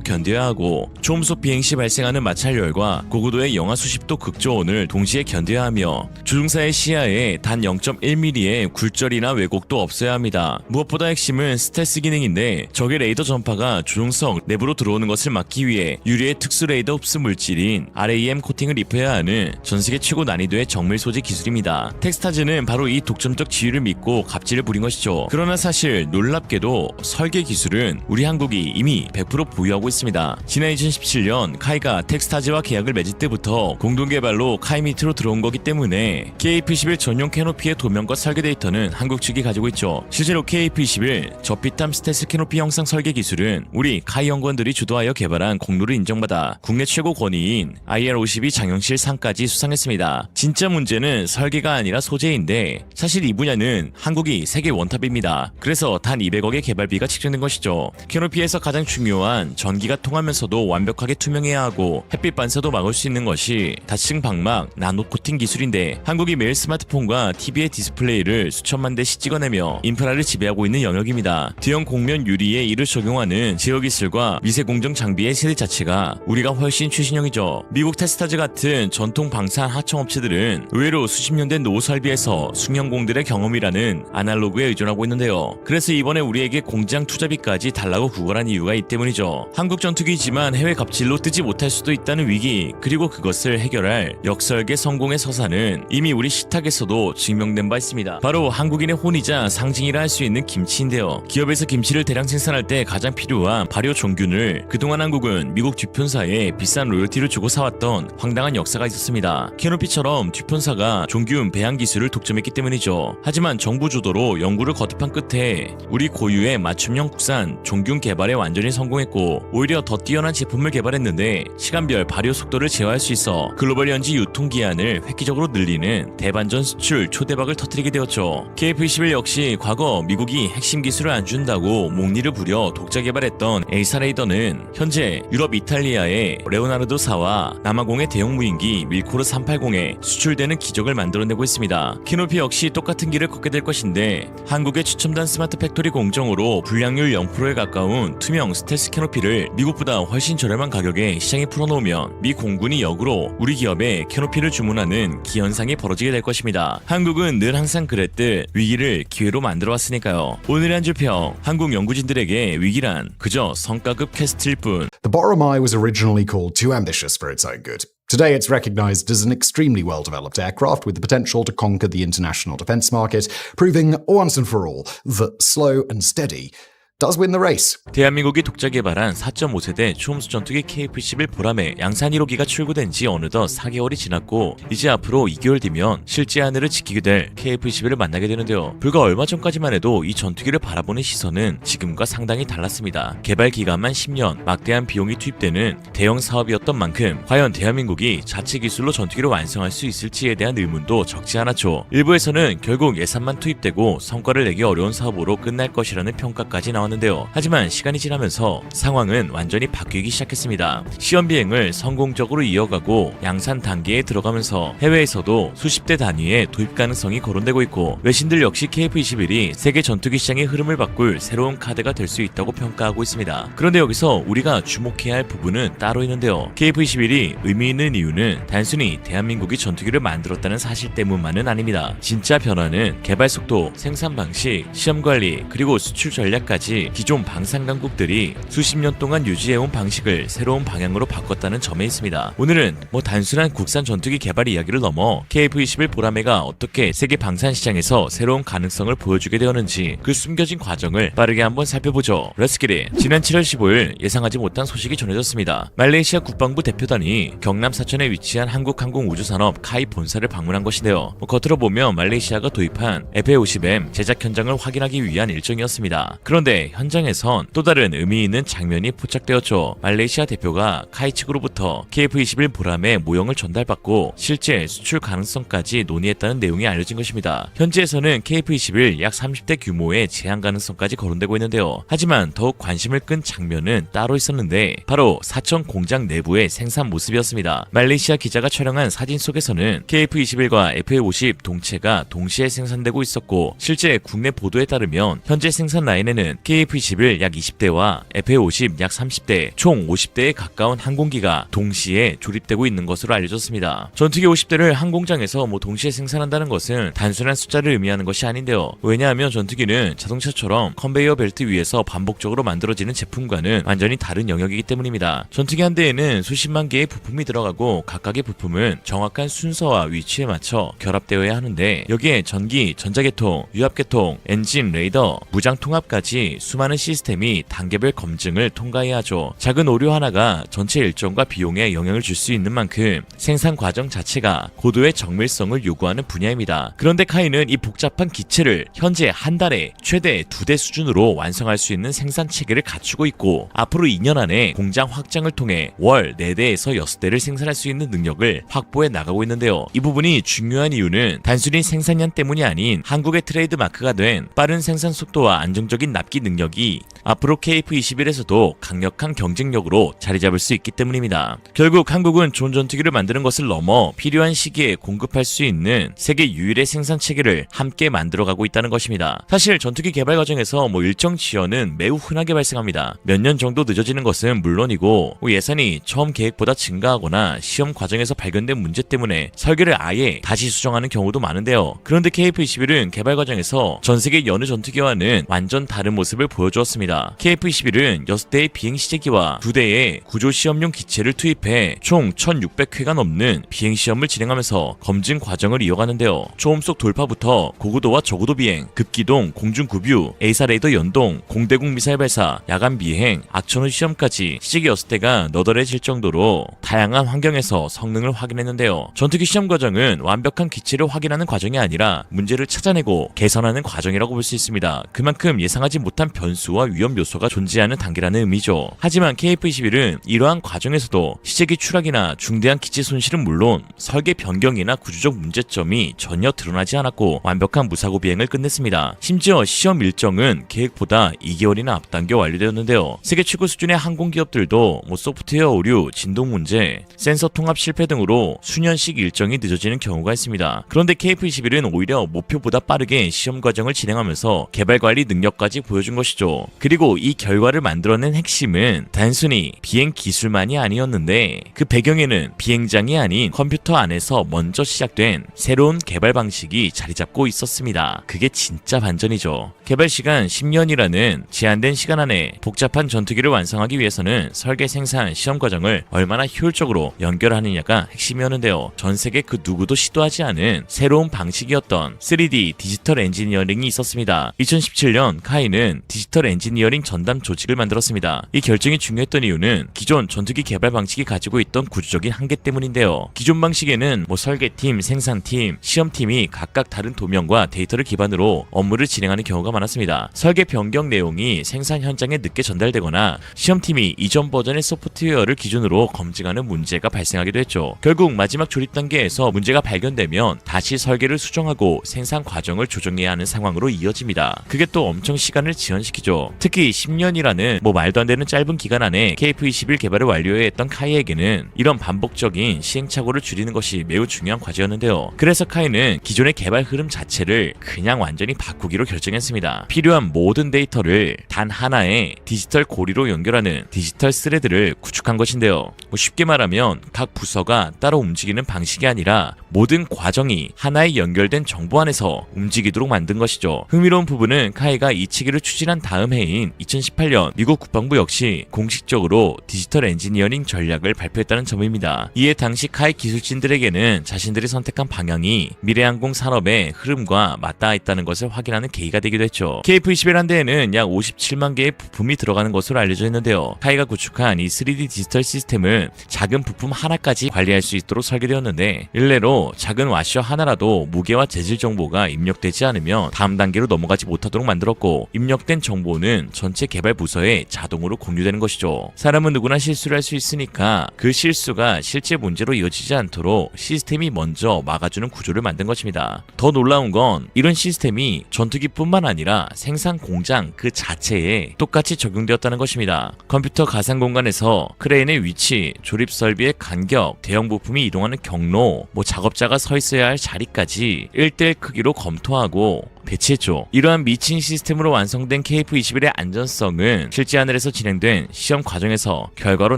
견뎌야 하고 초음속 비행 시 발생하는 마찰열과 고고도의 영하 수십도 극저온을 동시에 견뎌야 하며 조종사의 시야에 단 0.1mm의 굴절이나 왜곡도 없어야 합니다. 무엇보다 핵심은 스텔스 기능인데 적의 레이더 전파가 조종석 내부로 들어오는 것을 막기 위해 유리의 특수 레이더 흡수 물질인 RAM 코팅을 입혀야 하는 전세계 최고 난이도의 정밀 소재 기술입니다. 텍스타즈는 바로 이 독점적 지위를 믿고 갑질을 부린 것이죠. 그러나 사실 놀랍게도 설계 기술은 우리 한국이 이미 100% 보유하고 있습니다. 지난 2017년 카이가 텍스타즈와 계약을 맺을 때부터 공동 개발로 카이 밑으로 들어온 거기 때문에 KF-21 전용 캐노피의 도면과 설계 데이터는 한국 측이 가지고 있죠. 실제로 KF-21 저피탐 스텔스 캐노피 형상 설계 기술은 우리 카이 연구원들이 주도하여 개발한 공로를 인정받아 국내 최고 권위인 IR52 장영실 상까지 수상했습니다. 진짜 문제는 설계가 아니라 소재인데 사실 이 분야는 한국이 세계 원탑입니다. 그래서 단 200억의 개발비가 책정된 것이죠. 캐노피에서 가장 중요한 전기가 통하면서도 완벽하게 투명해야 하고 햇빛 반사도 막을 수 있는 것이 다층 방막 나노 코팅 기술인데 한국이 매일 스마트폰과 TV의 디스플레이를 수천만 대씩 찍어내며 인프라를 지배하고 있는 영역입니다. 대형 곡면 유리에 이를 적용하는 제어 기술과 미세 공정 장비의 세대 자체가 우리가 훨씬 최신형이죠. 미국 테스타즈 같은 전통 방산 하청 업체들은 의외로 수십 년 된 노후 설비에서 숙련공들의 경험이라는 아날로그에 의존하고 있는데요. 그래서 이번에 우리에게 공장 투자비까지 달라고 구걸한 이유가 이 때문이죠. 한국 전투기지만 해외 갑질로 뜨지 못할 수도 있다는 위기, 그리고 그것을 해결할 역설계 성공의 서사는 이미 우리 식탁에서도 증명된 바 있습니다. 바로 한국인의 혼이자 상징이라 할 수 있는 김치인데요. 기업에서 김치를 대량 생산할 때 가장 필요한 발효 종균을 그동안 한국은 미국 듀폰사에 비싼 로열티를 주고 사왔던 황당한 역사가 있었습니다. 캐노피처럼 듀폰사가 종균 배양 기술을 독점했기 때문이죠. 하지만 정부 주도로 연구를 거듭한 끝에 우리 고유의 맞춤형 국산 종균 개발에 완전히 성공했고 오히려 더 뛰어난 제품을 개발했는데 시간별 발효 속도를 제어할 수 있어 글로벌 현지 유통기한을 획기적으로 늘리는 대반전 수출 초대박을 터뜨리게 되었죠. KF-21 역시 과거 미국이 핵심 기술을 안 준다고 목리를 부려 독자 개발했던 에이사 레이더는 현재 유럽 이탈리아의 레오나르도사와 남아공의 대형 무인기 밀코르 380에 수출되는 기적을 만들어내고 있습니다. 캐노피 역시 똑같은 길을 걷게 될 것인데 한국의 최첨단 스마트 팩토리 공정으로 불량률 0%에 가까운 투명 스텔스 캐노피를 미국보다 훨씬 저렴한 가격에 시장에 풀어놓으면 미 공군이 역으로 우리 기업에 캐노피를 주문하는 기현상이 벌어지게 될 것입니다. 한국은 늘 항상 그랬듯 위기를 기회로 만들어왔으니까요. 오늘의 한 줄 평, 한국 연구진들에게 KF-21의 위기란 그저 성과급 캐스트일 뿐. The Bottom Eye was originally called too ambitious for its own good. Today it's recognized as an extremely well-developed aircraft with the potential to conquer the international defense market, proving once and for all that slow and steady does win the race. 대한민국이 독자 개발한 4.5세대 초음수 전투기 KF-21 보람의 양산 1호기가 출고된 지 어느덧 4개월이 지났고 이제 앞으로 2개월 뒤면 실제 하늘을 지키게 될 KF-21을 만나게 되는데요. 불과 얼마 전까지만 해도 이 전투기를 바라보는 시선은 지금과 상당히 달랐습니다. 개발 기간만 10년, 막대한 비용이 투입되는 대형 사업이었던 만큼 과연 대한민국이 자체 기술로 전투기를 완성할 수 있을지에 대한 의문도 적지 않았죠. 일부에서는 결국 예산만 투입되고 성과를 내기 어려운 사업으로 끝날 것이라는 평가까지 나왔는데요. 하지만 시간이 지나면서 상황은 완전히 바뀌기 시작했습니다. 시험 비행을 성공적으로 이어가고 양산 단계에 들어가면서 해외에서도 수십 대 단위의 도입 가능성이 거론되고 있고 외신들 역시 KF-21이 세계 전투기 시장의 흐름을 바꿀 새로운 카드가 될 수 있다고 평가하고 있습니다. 그런데 여기서 우리가 주목해야 할 부분은 따로 있는데요. KF-21이 의미 있는 이유는 단순히 대한민국이 전투기를 만들었다는 사실 때문만은 아닙니다. 진짜 변화는 개발 속도, 생산 방식, 시험 관리, 그리고 수출 전략까지 기존 방산 강국들이 수십 년 동안 유지해온 방식을 새로운 방향으로 바꿨다는 점에 있습니다. 오늘은 단순한 국산 전투기 개발 이야기를 넘어 KF-21 보라매가 어떻게 세계 방산 시장에서 새로운 가능성을 보여주게 되었는지 그 숨겨진 과정을 빠르게 한번 살펴보죠. Let's get it. 지난 7월 15일 예상하지 못한 소식이 전해졌습니다. 말레이시아 국방부 대표단이 경남 사천에 위치한 한국항공우주산업 카이 본사를 방문한 것인데요. 겉으로 보면 말레이시아가 도입한 FA-50M 제작 현장을 확인하기 위한 일정이었습니다. 그런데 현장에선 또 다른 의미 있는 장면이 포착되었죠. 말레이시아 대표가 카이 측으로부터 KF-21 보람의 모형을 전달받고 실제 수출 가능성까지 논의했다는 내용이 알려진 것입니다. 현지에서는 KF-21 약 30대 규모의 제한 가능성까지 거론되고 있는데요. 하지만 더욱 관심을 끈 장면은 따로 있었는데 바로 사천 공장 내부의 생산 모습이었습니다. 말레이시아 기자가 촬영한 사진 속에서는 KF-21과 FA-50 동체가 동시에 생산되고 있었고 실제 국내 보도에 따르면 현재 생산 라인에는 KF-21 약 20대와 FA-50 약 30대, 총 50대에 가까운 항공기가 동시에 조립되고 있는 것으로 알려졌습니다. 전투기 50대를 한 공장에서 동시에 생산한다는 것은 단순한 숫자를 의미하는 것이 아닌데요. 왜냐하면 전투기는 자동차처럼 컨베이어 벨트 위에서 반복적으로 만들어지는 제품과는 완전히 다른 영역이기 때문입니다. 전투기 한 대에는 수십만 개의 부품이 들어가고 각각의 부품은 정확한 순서와 위치에 맞춰 결합되어야 하는데 여기에 전기, 전자계통, 유압계통, 엔진, 레이더, 무장 통합까지 수많은 시스템이 단계별 검증을 통과해야 하죠. 작은 오류 하나가 전체 일정과 비용에 영향을 줄 수 있는 만큼 생산 과정 자체가 고도의 정밀성을 요구하는 분야입니다. 그런데 카이는 이 복잡한 기체를 현재 한 달에 최대 2대 수준으로 완성할 수 있는 생산 체계를 갖추고 있고 앞으로 2년 안에 공장 확장을 통해 월 4대에서 6대를 생산할 수 있는 능력을 확보해 나가고 있는데요. 이 부분이 중요한 이유는 단순히 생산량 때문이 아닌 한국의 트레이드 마크가 된 빠른 생산 속도와 안정적인 납기 능력이 앞으로 KF-21에서도 강력한 경쟁력으로 자리 잡을 수 있기 때문입니다. 결국 한국은 좋은 전투기를 만드는 것을 넘어 필요한 시기에 공급할 수 있는 세계 유일의 생산 체계를 함께 만들어가고 있다는 것입니다. 사실 전투기 개발 과정에서 일정 지연은 매우 흔하게 발생합니다. 몇 년 정도 늦어지는 것은 물론이고 예산이 처음 계획보다 증가하거나 시험 과정에서 발견된 문제 때문에 설계를 아예 다시 수정하는 경우도 많은데요. 그런데 KF-21은 개발 과정에서 전 세계 여느 전투기와는 완전 다른 모습을 보여주었습니다. KF-21은 6대의 비행 시제기와 2대의 구조 시험용 기체를 투입해 총 1600회가 넘는 비행 시험을 진행하면서 검증 과정을 이어가는데요. 초음속 돌파부터 고고도와 저고도 비행, 급기동, 공중 급유, A사 레이더 연동, 공대공 미사일 발사, 야간 비행, 악천후 시험까지 시제기 6대가 너덜해질 정도로 다양한 환경에서 성능을 확인했는데요. 전투기 시험 과정은 완벽한 기체를 확인하는 과정이 아니라 문제를 찾아내고 개선하는 과정이라고 볼 수 있습니다. 그만큼 예상하지 못한 변수와 위험 요소가 존재하는 단계라는 의미죠. 하지만 KF-21은 이러한 과정에서도 시제기 추락이나 중대한 기체 손실은 물론 설계 변경이나 구조적 문제점이 전혀 드러나지 않았고 완벽한 무사고 비행을 끝냈습니다. 심지어 시험 일정은 계획보다 2개월이나 앞당겨 완료되었는데요. 세계 최고 수준의 항공기업들도 소프트웨어 오류, 진동 문제, 센서 통합 실패 등으로 수년씩 일정이 늦어지는 경우가 있습니다. 그런데 KF-21은 오히려 목표보다 빠르게 시험 과정을 진행하면서 개발 관리 능력까지 보여준 것이죠. 그리고 이 결과를 만들어낸 핵심은 단순히 비행 기술만이 아니었는데 그 배경에는 비행장이 아닌 컴퓨터 안에서 먼저 시작된 새로운 개발 방식이 자리 잡고 있었습니다. 그게 진짜 반전이죠. 개발 시간 10년이라는 제한된 시간 안에 복잡한 전투기를 완성하기 위해서는 설계, 생산, 시험 과정을 얼마나 효율적으로 연결하느냐가 핵심이었는데요. 전 세계 그 누구도 시도하지 않은 새로운 방식이었던 3D 디지털 엔지니어링이 있었습니다. 2017년 카이는 디지털 엔지니어링 전담 조직을 만들었습니다. 이 결정이 중요했던 이유는 기존 전투기 개발 방식이 가지고 있던 구조적인 한계 때문인데요. 기존 방식에는 설계팀, 생산팀, 시험팀이 각각 다른 도면과 데이터를 기반으로 업무를 진행하는 경우가 많았습니다. 설계 변경 내용이 생산 현장에 늦게 전달되거나 시험팀이 이전 버전의 소프트웨어를 기준으로 검증하는 문제가 발생하기도 했죠. 결국 마지막 조립 단계에서 문제가 발견되면 다시 설계를 수정하고 생산 과정을 조정해야 하는 상황으로 이어집니다. 그게 또 엄청 시간을 지연시키죠. 특히 10년이라는 말도 안 되는 짧은 기간 안에 KF-21 개발을 완료해야 했던 카이에게는 이런 반복적인 시행착오를 줄이는 것이 매우 중요한 과제였는데요. 그래서 카이는 기존의 개발 흐름 자체를 그냥 완전히 바꾸기로 결정했습니다. 필요한 모든 데이터를 단 하나의 디지털 고리로 연결하는 디지털 스레드를 구축한 것인데요. 쉽게 말하면 각 부서가 따로 움직이는 방식이 아니라 모든 과정이 하나의 연결된 정보 안에서 움직이도록 만든 것이죠. 흥미로운 부분은 카이가 이 치기를 추진한 다음 해인 2018년 미국 국방부 역시 공식적으로 디지털 엔지니어링 전략을 발표했다는 점입니다. 이에 당시 카이 기술진들에게는 자신들이 선택한 방향이 미래항공 산업의 흐름과 맞닿아 있다는 것을 확인하는 계기가 되기도 했죠. KF-21 한 대에는 약 57만 개의 부품이 들어가는 것으로 알려져 있는데요. 카이가 구축한 이 3D 디지털 시스템은 작은 부품 하나까지 관리할 수 있도록 설계되었는데 일례로 작은 와셔 하나라도 무게와 재질 정보가 입력되지 않으면 다음 단계로 넘어가지 못하도록 만들었고, 입력된 정보는 전체 개발 부서에 자동으로 공유되는 것이죠. 사람은 누구나 실수를 할 수 있으니까 그 실수가 실제 문제로 이어지지 않도록 시스템이 먼저 막아주는 구조를 만든 것입니다. 더 놀라운 건 이런 시스템이 전투기뿐만 아니라 생산 공장 그 자체에 똑같이 적용되었다는 것입니다. 컴퓨터 가상 공간에서 크레인의 위치, 조립 설비의 간격, 대형 부품이 이동하는 경로, 작업자가 서 있어야 할 자리까지 1대1 크기로 검토하고 배치했죠. 이러한 미친 시스템으로 완성된 KF-21의 안전성은 실제 하늘에서 진행된 시험 과정에서 결과로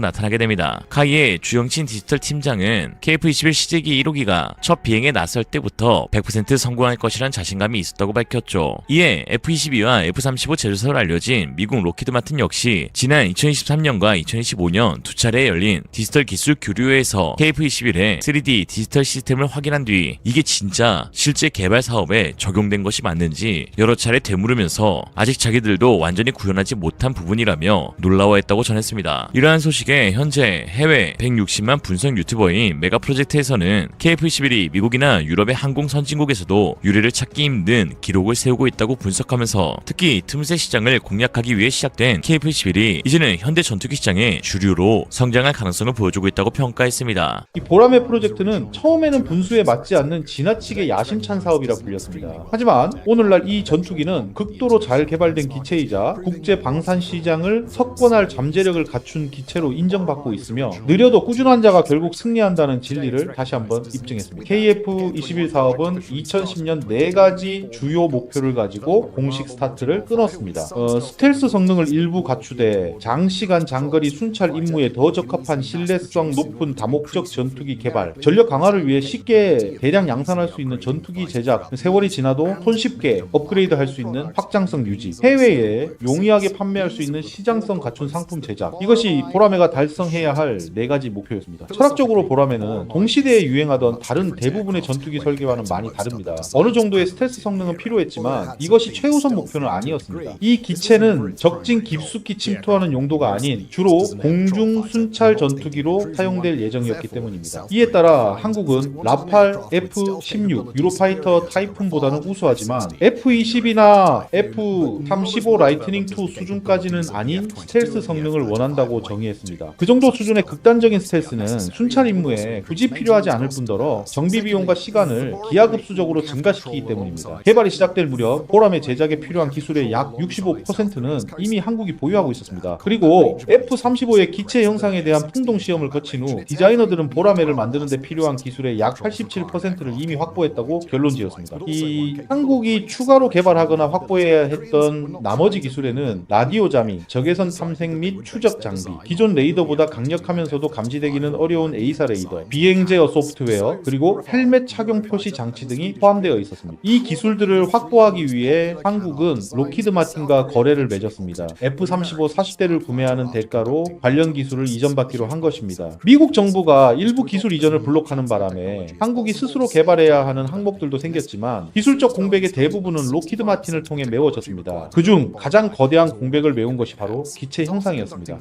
나타나게 됩니다. 카이의 주영친 디지털 팀장은 KF-21 시제기 1호기가 첫 비행에 나설 때부터 100% 성공할 것이란 자신감이 있었다고 밝혔죠. 이에 F-22와 F-35 제조사로 알려진 미국 로키드 마틴 역시 지난 2023년과 2025년 두 차례에 열린 디지털 기술 교류회에서 KF-21의 3D 디지털 시스템을 확인한 뒤 이게 진짜 실제 개발 사업에 적용된 것이 맞는지 여러 차례 되물으면서 아직 자기들도 완전히 구현하지 못한 부분이라며 놀라워했다고 전했습니다. 이러한 소식에 현재 해외 160만 분석 유튜버인 메가 프로젝트에서는 KF-21이 미국이나 유럽의 항공 선진국에서도 유례를 찾기 힘든 기록을 세우고 있다고 분석하면서 특히 틈새 시장을 공략하기 위해 시작된 KF-21이 이제는 현대 전투기 시장의 주류로 성장할 가능성을 보여주고 있다고 평가했습니다. 이 보라매 프로젝트는 처음에는 분수에 맞지 않는 지나치게 야심찬 사업이라 불렸습니다. 하지만 오늘날 이 전투기는 극도로 잘 개발된 기체이자 국제 방산 시장을 석권할 잠재력을 갖춘 기체로 인정받고 있으며 느려도 꾸준한 자가 결국 승리한다는 진리를 다시 한번 입증했습니다. KF-21 사업은 2010년 4가지 주요 목표를 가지고 공식 스타트를 끊었습니다. 스텔스 성능을 일부 갖추되 장시간 장거리 순찰 임무에 더 적합한 신뢰성 높은 다목적 전투기 개발, 전력 강화를 위해 쉽게 대량 양산할 수 있는 전투기 제작, 세월이 지나도 손쉽게 업그레이드 할 수 있는 확장성 유지, 해외에 용이하게 판매할 수 있는 시장성 갖춘 상품 제작, 이것이 보라매가 달성해야 할 4가지 목표였습니다. 철학적으로 보라매는 동시대에 유행하던 다른 대부분의 전투기 설계와는 많이 다릅니다. 어느 정도의 스텔스 성능은 필요했지만 이것이 최우선 목표는 아니었습니다. 이 기체는 적진 깊숙이 침투하는 용도가 아닌 주로 공중 순찰 전투기로 사용될 예정이었기 때문입니다. 이에 따라 한국은 라팔, F-16, 유로파이터 타이푼보다는 우수하지만 F-22나 F-35 라이트닝2 수준까지는 아닌 스텔스 성능을 원한다고 정의했습니다. 그 정도 수준의 극단적인 스텔스는 순찰 임무에 굳이 필요하지 않을 뿐더러 정비 비용과 시간을 기하급수적으로 증가시키기 때문입니다. 개발이 시작될 무렵 보라매 제작에 필요한 기술의 약 65%는 이미 한국이 보유하고 있었습니다. 그리고 F-35의 기체 형상에 대한 풍동 시험을 거친 후 디자이너들은 보라매를 만드는 데 필요한 기술의 약 87%를 이미 확보했다고 결론 지었습니다. 이 한국이 추가로 개발하거나 확보해야 했던 나머지 기술에는 라디오 자밍, 적외선 탐색 및 추적 장비, 기존 레이더보다 강력하면서도 감지되기는 어려운 A사 레이더, 비행 제어 소프트웨어, 그리고 헬멧 착용 표시 장치 등이 포함되어 있었습니다. 이 기술들을 확보하기 위해 한국은 로키드 마틴과 거래를 맺었습니다. F-35 40대를 구매하는 대가로 관련 기술을 이전받기로 한 것입니다. 미국 정부가 일부 기술 이전을 블록하는 바람에 한국이 스스로 개발해야 하는 항목들도 생겼지만 기술적 공백의 대부분은 로키드 마틴을 통해 메워졌습니다. 그중 가장 거대한 공백을 메운 것이 바로 기체 형상이었습니다.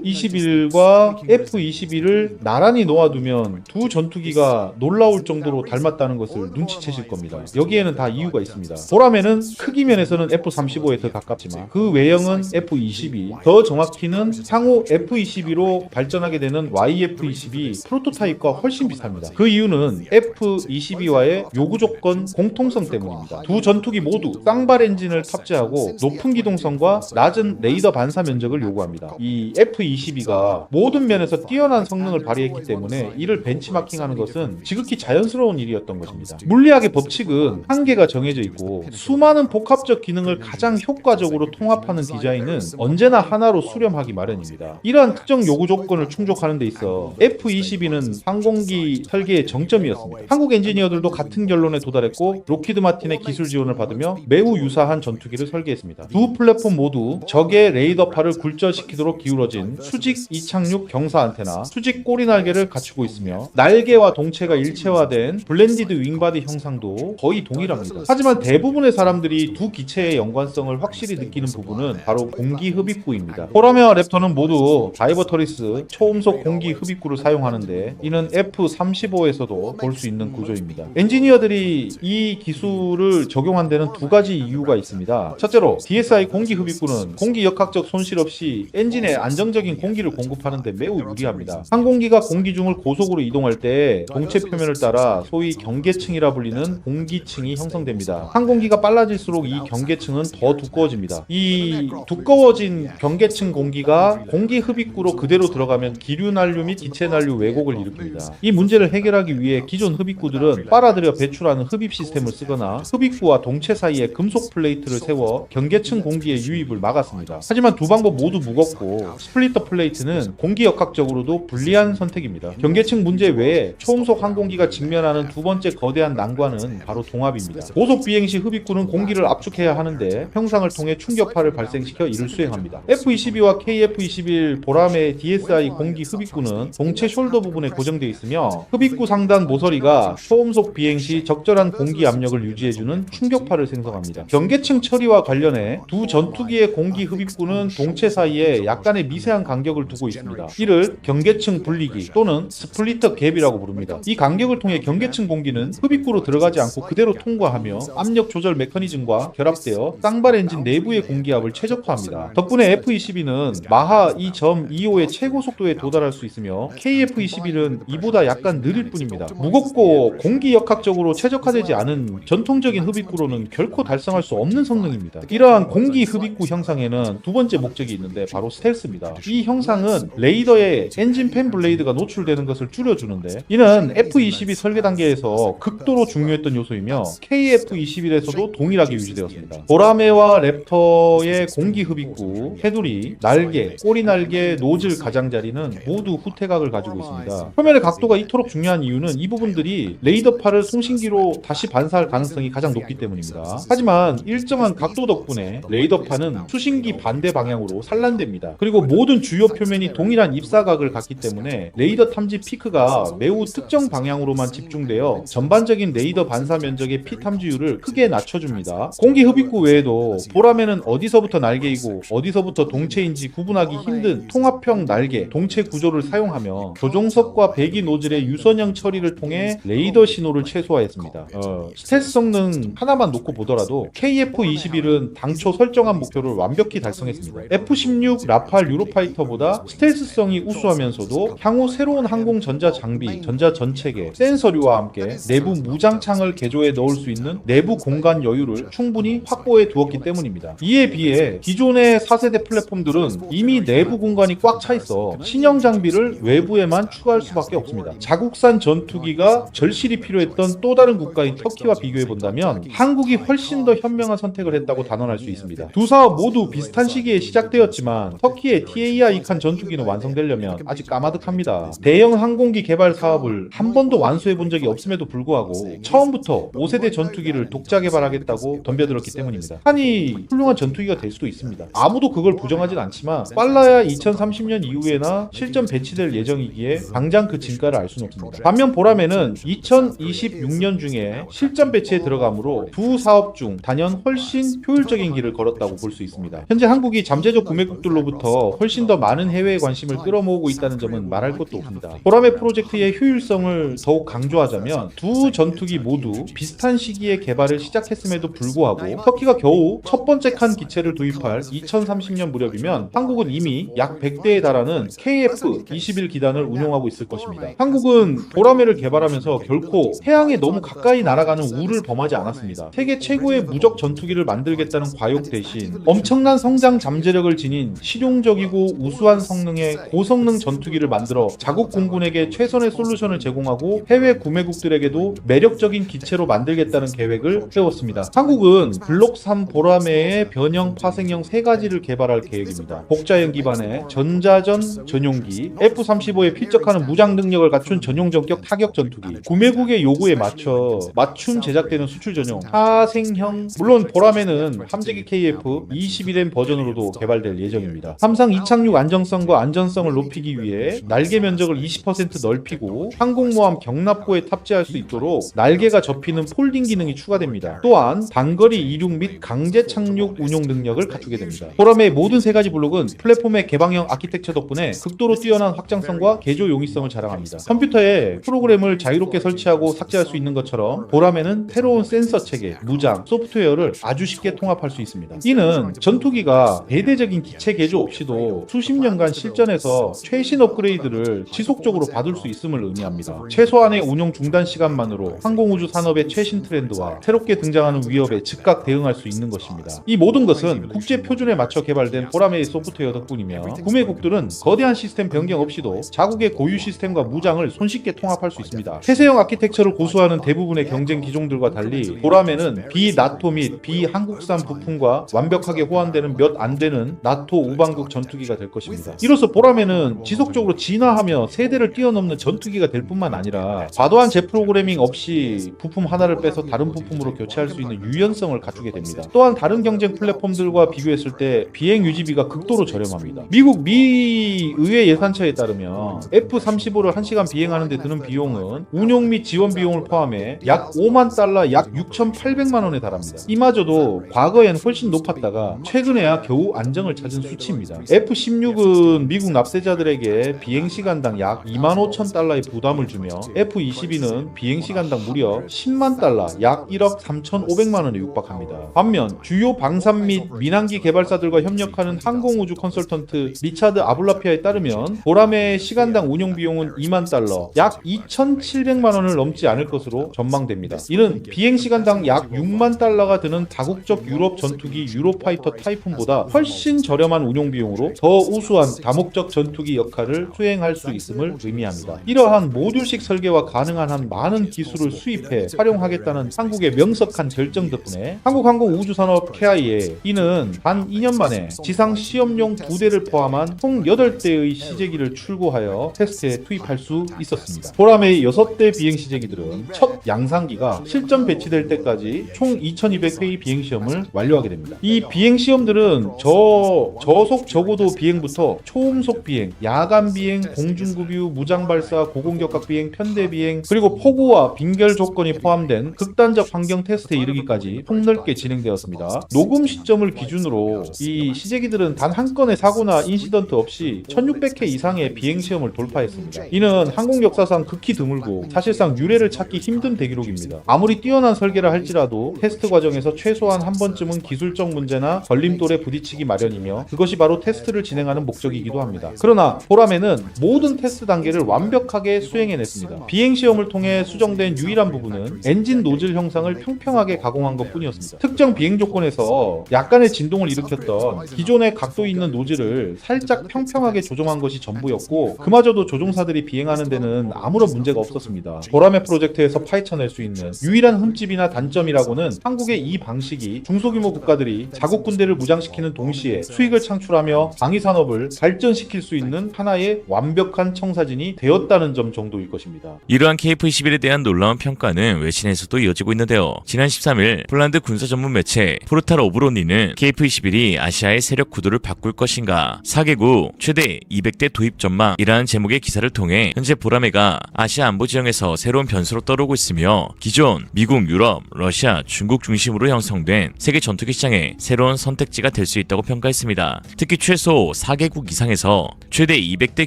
KF-21과 F-22를 나란히 놓아두면 두 전투기가 놀라울 정도로 닮았다는 것을 눈치채실 겁니다. 여기에는 다 이유가 있습니다. 보라매는 크기 면에서는 F-35에 더 가깝지만 그 외형은 F-22, 더 정확히는 향후 F-22로 발전하게 되는 YF-22 프로토타입과 훨씬 비슷합니다. 그 이유는 F-22와의 요구 조건 공통성 때문입니다. 두 전투기 모두 쌍발 엔진을 탑재하고 높은 기동성과 낮은 레이더 반사 면적을 요구합니다. 이 F-22가 모든 면에서 뛰어난 성능을 발휘했기 때문에 이를 벤치마킹하는 것은 지극히 자연스러운 일이었던 것입니다. 물리학의 법칙은 한계가 정해져 있고 수많은 복합적 기능을 가장 효과적으로 통합하는 디자인은 언제나 하나로 수렴하기 마련입니다. 이러한 특정 요구 조건을 충족하는 데 있어 F-22는 항공기 설계의 정점이었습니다. 한국 엔지니어들도 같은 결론에 도달했고 로키드 마틴의 기술 지원을 받으며 매우 유사한 전투기를 설계했습니다. 두 플랫폼 모두 적의 레이더파를 굴절시키도록 기울어진 수직 이착륙 경사 안테나, 수직 꼬리 날개를 갖추고 있으며 날개와 동체가 일체화된 블렌디드 윙바디 형상도 거의 동일합니다. 하지만 대부분의 사람들이 두 기체의 연관성을 확실히 느끼는 부분은 바로 공기 흡입구입니다. 보라매와 랩터는 모두 다이버 터리스 초음속 공기 흡입구를 사용하는데 이는 F-35에서도 볼 수 있는 구조입니다. 엔지니어들이 이 기술을 적용한 데는 두 가지 이유가 있습니다. 첫째로 DSI 공기 흡입구는 공기 역학적 손실 없이 엔진에 안정적인 공기를 공급하는 데 매우 유리합니다. 항공기가 공기 중을 고속으로 이동할 때 동체 표면을 따라 소위 경계층이라 불리는 공기층이 형성됩니다. 항공기가 빨라질수록 이 경계층은 더 두꺼워집니다. 이 두꺼워진 경계층 공기가 공기 흡입구로 그대로 들어가면 기류 난류 및 기체 난류 왜곡을 일으킵니다. 이 문제를 해결하기 위해 기존 흡입구들은 빨아들여 배출하는 흡입 시스템을 쓰거나 흡입구와 동체 사이에 금속 플레이트를 세워 경계층 공기의 유입을 막았습니다. 하지만 두 방법 모두 무겁고 스플리터 플레이트는 공기 역학적으로도 불리한 선택입니다. 경계층 문제 외에 초음속 항공기가 직면하는 두 번째 거대한 난관은 바로 동압입니다. 고속 비행 시 흡입구는 공기를 압축해야 하는데 형상을 통해 충격파를 발생시켜 이를 수행합니다. F-22와 KF-21 보라매 DSI 공기 흡입구는 동체 숄더 부분에 고정되어 있으며 흡입구 상단 모서리가 초음속 비행 시 적절한 공기 압력을 유지해주는 충격파를 생성합니다. 경계층 처리와 관련해 두 전투기의 공기 흡입구는 동체 사이에 약간의 미세한 간격을 두고 있습니다. 이를 경계층 분리기 또는 스플리터 갭이라고 부릅니다. 이 간격을 통해 경계층 공기는 흡입구로 들어가지 않고 그대로 통과하며 압력 조절 메커니즘과 결합되어 쌍발 엔진 내부의 공기압을 최적화합니다. 덕분에 F-22는 마하 2.25의 최고 속도에 도달할 수 있으며 KF-21은 이보다 약간 느릴 뿐입니다. 무겁고 공기 역학적으로 최적화되지 않은 전통적인 흡입구로는 결코 달성할 수 없는 성능입니다. 이러한 공기 흡입구 형상에는 두 번째 목적이 있는데 바로 스텔스입니다. 이 형상은 레이더에 엔진 팬 블레이드가 노출되는 것을 줄여주는데 이는 F-22 설계 단계에서 극도로 중요했던 요소이며 KF-21에서도 동일하게 유지되었습니다. 보라매와 랩터의 공기 흡입구, 테두리, 날개, 꼬리 날개, 노즐 가장자리는 모두 후퇴각을 가지고 있습니다. 표면의 각도가 이토록 중요한 이유는 이 부분들이 레이더파를 송신기로 다시 반사할 가능성이 가장 높기 때문입니다. 하지만 일정한 각도 덕분에 레이더파는 수신기 반대 방향으로 산란됩니다. 그리고 모든 주요 표면이 동일한 입사각을 갖기 때문에 레이더 탐지 피크가 매우 특정 방향으로만 집중되어 전반적인 레이더 반사 면적의 피 탐지율을 크게 낮춰줍니다. 공기 흡입구 외에도 보라매는 어디서부터 날개이고 어디서부터 동체인지 구분하기 힘든 통합형 날개, 동체 구조를 사용하며 조종석과 배기 노즐의 유선형 처리를 통해 레이더 신호를 최소화했습니다. 스텔스 성능 하나만 놓고 보더라도 KF-21은 당초 설정한 목표를 완벽히 달성했습니다. F-16 라팔 유로파이터보다 스텔스성이 우수하면서도 향후 새로운 항공 전자 장비, 전자 전체계, 센서류와 함께 내부 무장창을 개조해 넣을 수 있는 내부 공간 여유를 충분히 확보해 두었기 때문입니다. 이에 비해 기존의 4세대 플랫폼들은 이미 내부 공간이 꽉 차 있어 신형 장비를 외부에만 추가할 수밖에 없습니다. 자국산 전투기가 절실히 필요했던 또 다른 국가인 터키와 비교해 본다면 한국이 훨씬 더 현명한 선택 선택을 했다고 단언할 수 있습니다. 두 사업 모두 비슷한 시기에 시작되었지만 터키의 TAI-칸 전투기는 완성되려면 아직 까마득합니다. 대형 항공기 개발 사업을 한 번도 완수해 본 적이 없음에도 불구하고 처음부터 5세대 전투기를 독자 개발하겠다고 덤벼들었기 때문입니다. 칸이 훌륭한 전투기가 될 수도 있습니다. 아무도 그걸 부정하진 않지만 빨라야 2030년 이후에나 실전 배치될 예정이기에 당장 그 진가를 알 수는 없습니다. 반면 보라매는 2026년 중에 실전 배치에 들어가므로 두 사업 중 단연 훨씬 효율적인 길을 걸었다고 볼 수 있습니다. 현재 한국이 잠재적 구매국들로부터 훨씬 더 많은 해외 관심을 끌어모으고 있다는 점은 말할 것도 없습니다. 보라매 프로젝트의 효율성을 더욱 강조하자면 두 전투기 모두 비슷한 시기에 개발을 시작했음에도 불구하고 터키가 겨우 첫 번째 칸 기체를 도입할 2030년 무렵이면 한국은 이미 약 100대에 달하는 KF-21 기단을 운용하고 있을 것입니다. 한국은 보라매를 개발하면서 결코 해양에 너무 가까이 날아가는 우를 범하지 않았습니다. 세계 최고의 무적 전투기를 만들겠다는 과욕 대신 엄청난 성장 잠재력을 지닌 실용적이고 우수한 성능의 고성능 전투기를 만들어 자국 공군에게 최선의 솔루션을 제공하고 해외 구매국들에게도 매력적인 기체로 만들겠다는 계획을 세웠습니다. 한국은 블록 3 보라매의 변형, 파생형 3가지를 개발할 계획입니다. 복자형 기반의 전자전 전용기, F-35에 필적하는 무장 능력을 갖춘 전용 전격 타격 전투기, 구매국의 요구에 맞춤 제작되는 수출 전용 파생형, 물론 보라매는 함재기 KF-21M 버전으로도 개발될 예정입니다. 함상 이착륙 안정성과 안전성을 높이기 위해 날개 면적을 20% 넓히고 항공모함 경납고에 탑재할 수 있도록 날개가 접히는 폴딩 기능이 추가됩니다. 또한 단거리 이륙 및 강제 착륙 운용 능력을 갖추게 됩니다. 보라매의 모든 3가지 블록은 플랫폼의 개방형 아키텍처 덕분에 극도로 뛰어난 확장성과 개조 용이성을 자랑합니다. 컴퓨터에 프로그램을 자유롭게 설치하고 삭제할 수 있는 것처럼 보라매는 새로운 센서 체계, 무장, 소프트웨어를 아주 쉽게 통합할 수 있습니다. 이는 전투기가 대대적인 기체 개조 없이도 수십 년간 실전에서 최신 업그레이드를 지속적으로 받을 수 있음을 의미합니다. 최소한의 운용 중단 시간만으로 항공우주 산업의 최신 트렌드와 새롭게 등장하는 위협에 즉각 대응할 수 있는 것입니다. 이 모든 것은 국제 표준에 맞춰 개발된 보라매의 소프트웨어 덕분이며 구매국들은 거대한 시스템 변경 없이도 자국의 고유 시스템과 무장을 손쉽게 통합할 수 있습니다. 폐쇄형 아키텍처를 고수하는 대부분의 경쟁 기종들과 달리 보라매는 비나토 및 비한국산 부품과 완벽하게 호환되는 몇 안 되는 나토 우방국 전투기가 될 것입니다. 이로써 보라매는 지속적으로 진화하며 세대를 뛰어넘는 전투기가 될 뿐만 아니라 과도한 재프로그래밍 없이 부품 하나를 빼서 다른 부품으로 교체할 수 있는 유연성을 갖추게 됩니다. 또한 다른 경쟁 플랫폼들과 비교했을 때 비행 유지비가 극도로 저렴합니다. 미국 미 의회 예산처에 따르면 F-35를 1시간 비행하는 데 드는 비용은 운용 및 지원 비용을 포함해 약 5만 달러, 약 6,800만 원에 달합니다. 이마저도 과거엔 훨씬 높았다가 최근에야 겨우 안정을 찾은 수치입니다. F-16은 미국 납세자들에게 비행시간당 약 25,000달러의 부담을 주며 F-22는 비행시간당 무려 10만 달러, 약 1억 3,500만 원에 육박합니다. 반면 주요 방산 및 민항기 개발사들과 협력하는 항공우주 컨설턴트 리차드 아블라피아에 따르면 보라매의 시간당 운용 비용은 2만 달러, 약 2,700만 원을 넘지 않을 것으로 전망됩니다. 이는 비행시간당 약 6만 달러가 드는 다국적 유럽 전투기 유로파이터 타이푼보다 훨씬 저렴한 운용 비용으로 더 우수한 다목적 전투기 역할을 수행할 수 있음을 의미합니다. 이러한 모듈식 설계와 가능한 한 많은 기술을 수입해 활용하겠다는 한국의 명석한 결정 덕분에 한국항공우주산업 KIA 이는 단 2년 만에 지상 시험용 2대를 포함한 총 8대의 시제기를 출고하여 테스트에 투입할 수 있었습니다. 보라매의 6대 비행 시제기들은 첫 양상기가 실전 배치될 때까지 총 2200회의 비행시험을 완료하게 됩니다. 이 비행시험들은 저속 저고도 비행부터 초음속 비행, 야간 비행, 공중급유, 무장발사, 고공격각 비행, 편대 비행, 그리고 폭우와 빙결 조건이 포함된 극단적 환경 테스트에 이르기까지 폭넓게 진행되었습니다. 녹음 시점을 기준으로 이 시제기들은 단 한 건의 사고나 인시던트 없이 1600회 이상의 비행시험을 돌파했습니다. 이는 항공 역사상 극히 드물고 사실상 유례를 찾기 힘든 대기록입니다. 아무리 뛰어난 설계를 할지라도 테스트 과정에서 최소한 한 번쯤은 기술적 문제나 걸림돌에 부딪히기 마련이며 그것이 바로 테스트를 진행하는 목적이기도 합니다. 그러나 보라매는 모든 테스트 단계를 완벽하게 수행해냈습니다. 비행시험을 통해 수정된 유일한 부분은 엔진 노즐 형상을 평평하게 가공한 것 뿐이었습니다. 특정 비행 조건에서 약간의 진동을 일으켰던 기존의 각도 있는 노즐을 살짝 평평하게 조정한 것이 전부였고 그마저도 조종사들이 비행하는 데는 아무런 문제가 없었습니다. 보라매 프로젝트에서 파헤쳐낼 수 있는 유일한 흠집이나 단점이라고는 한국의 이 방식 방식이 중소규모 국가들이 자국 군대를 무장시키는 동시에 수익을 창출하며 방위 산업을 발전시킬 수 있는 하나의 완벽한 청사진이 되었다는 점 정도일 것입니다. 이러한 KF-21에 대한 놀라운 평가는 외신에서도 이어지고 있는데요. 지난 13일 폴란드 군사 전문 매체 포르탈 오브로니는 KF-21이 아시아의 세력 구도를 바꿀 것인가 4개국 최대 200대 도입 전망이라는 제목의 기사를 통해 현재 보라매가 아시아 안보 지형에서 새로운 변수로 떠오르고 있으며 기존 미국, 유럽, 러시아, 중국 중심으로 형성된 세계 전투기 시장의 새로운 선택지가 될 수 있다고 평가했습니다. 특히 최소 4개국 이상에서 최대 200대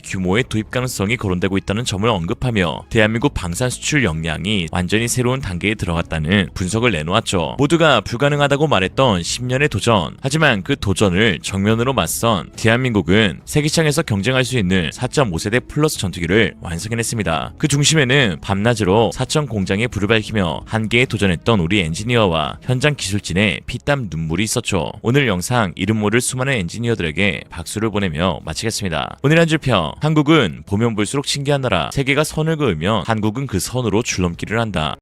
규모의 도입 가능성이 거론되고 있다는 점을 언급하며 대한민국 방산 수출 역량이 완전히 새로운 단계에 들어갔다는 분석을 내놓았죠. 모두가 불가능하다고 말했던 10년의 도전. 하지만 그 도전을 정면으로 맞선 대한민국은 세계시장에서 경쟁할 수 있는 4.5세대 플러스 전투기를 완성해냈습니다. 그 중심에는 밤낮으로 사천 공장에 불을 밝히며 한계에 도전했던 우리 엔지니어와 현장 기술진의 피땀 눈물이 있었죠. 오늘 영상 이름 모를 수많은 엔지니어들에게 박수를 보내며 마치겠습니다. 오늘 한 줄평. 한국은 보면 볼수록 신기한 나라. 세계가 선을 그으면 한국은 그 선으로 줄넘기를 한다.